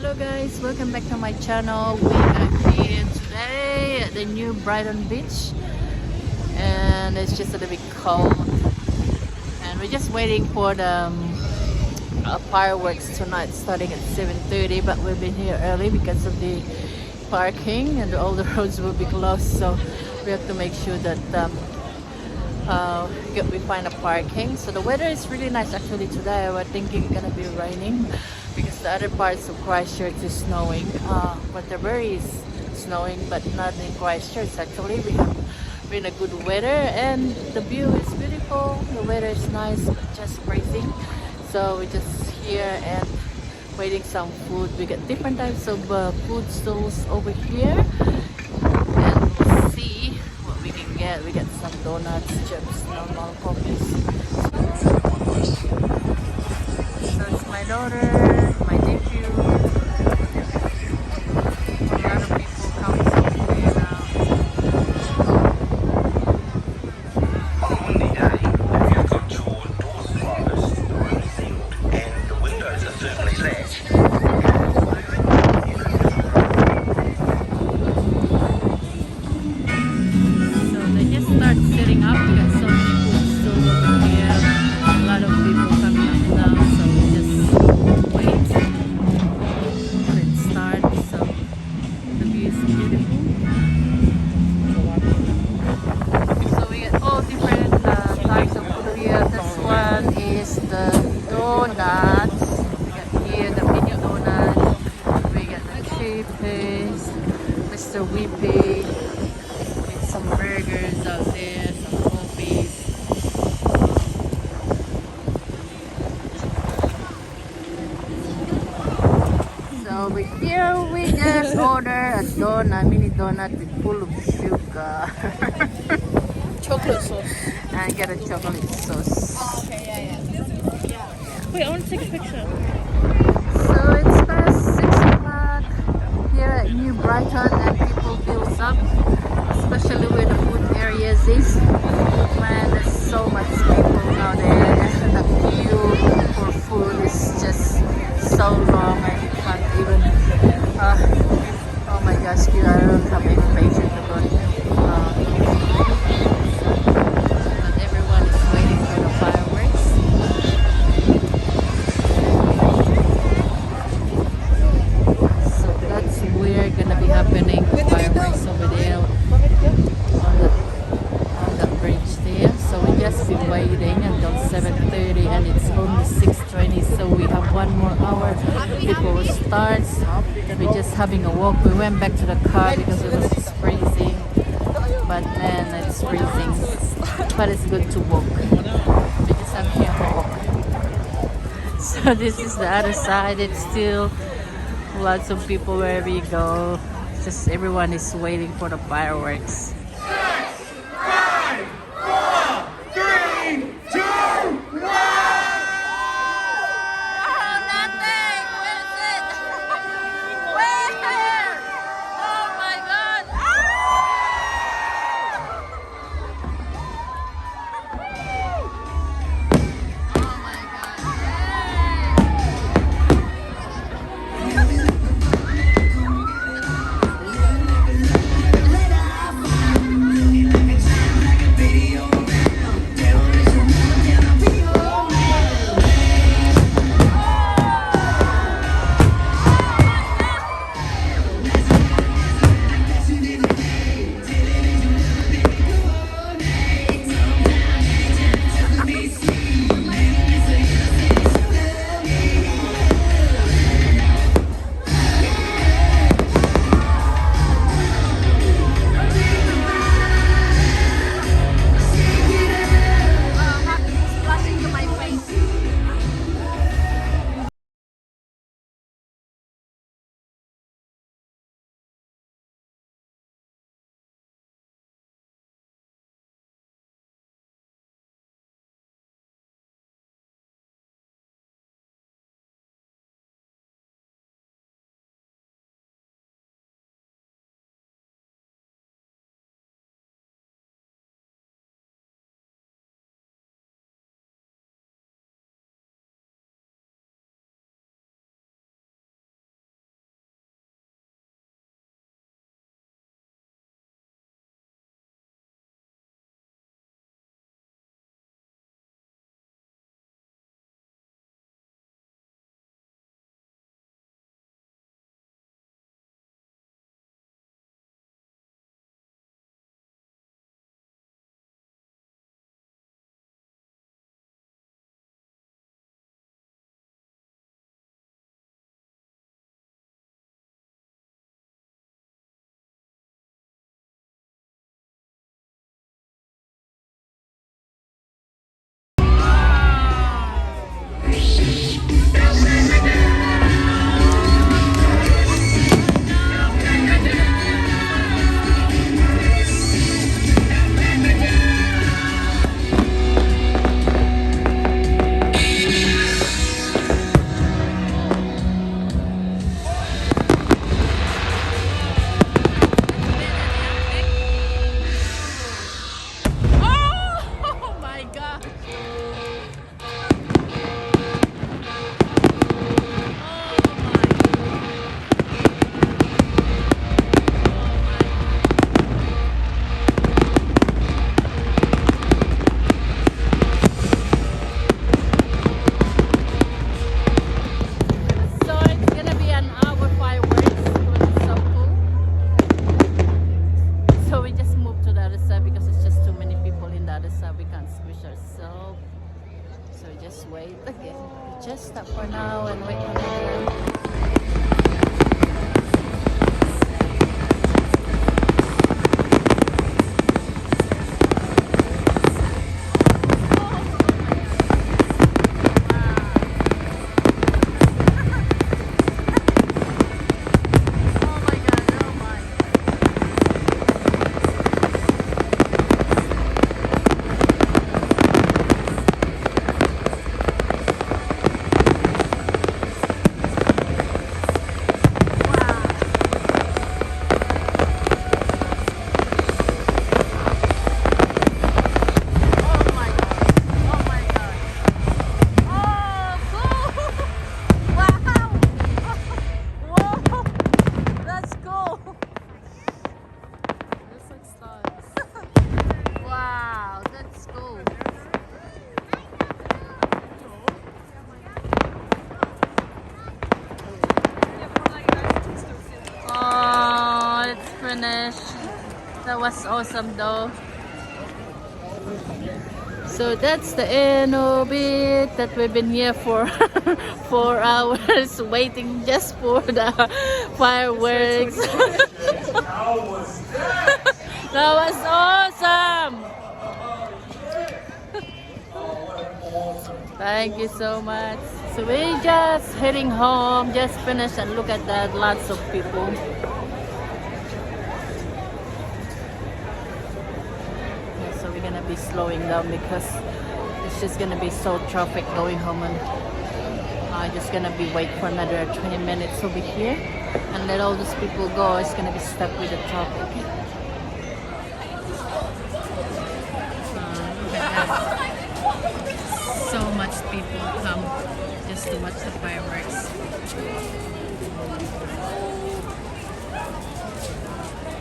Hello guys, welcome back to my channel. We are here today at the New Brighton beach and it's just a little bit cold and we're just waiting for the fireworks tonight starting at 7:30, but we've been here early because of the parking and all the roads will be closed, so we have to make sure that we find a parking. So the weather is really nice actually today. I was thinking it's gonna be raining because the other parts of Christchurch is snowing, but the very is snowing, but not in Christchurch. Actually we have been a good weather and the view is beautiful. The weather is nice but just freezing, so we're just here and waiting some food. We got different types of food stalls over here and we'll see what we can get. We got some donuts, chips, normal coffees. So it's my daughter, my nephew. A lot of people coming over here now. On the day, if you've got your doors closed or sealed and the windows are firmly latched, So they just start setting up. We got some people still over here. A lot of people coming up now, so we just wait for it to start. So the view is beautiful. So we got all different types of food here. This one is the donuts. We got here the mini donuts. We got the cheese, Mr. Whippy. Some burgers out there, some coffees. So over here we just order a donut, mini donut with full of sugar. Chocolate sauce. And get a chocolate sauce. Oh, okay, yeah. Wait, I want to take a picture. So it's past 6 o'clock here at New Brighton and people build up, especially where the food areas is. Man, there's so much people out there and the queue for food is just so long and you can't even oh my gosh, I don't have any patience about it. But everyone is waiting for the fireworks. So that's where gonna be happening, the fireworks over there on that bridge there. So we just been waiting until 7:30 and it's only 6:20, so we have 1 more hour before it starts. We're just having a walk. We went back to the car because it was just freezing, but man, it's freezing, but it's good to walk. We just have here to walk. So this is the other side. It's still lots of people wherever you go. Just everyone is waiting for the fireworks. just wait. Okay, just stop for now and wait for the finished. That was awesome though. So that's the end of it, that we've been here for 4 hours waiting just for the fireworks. That was awesome. Thank you so much. So we're just heading home, just finished, and look at that, lots of people. So we're gonna be slowing down because it's just gonna be so traffic going home, and I'm just gonna be wait for another 20 minutes over here and let all those people go. It's gonna be stuck with the traffic. Look at that. So much people come just to watch the fireworks.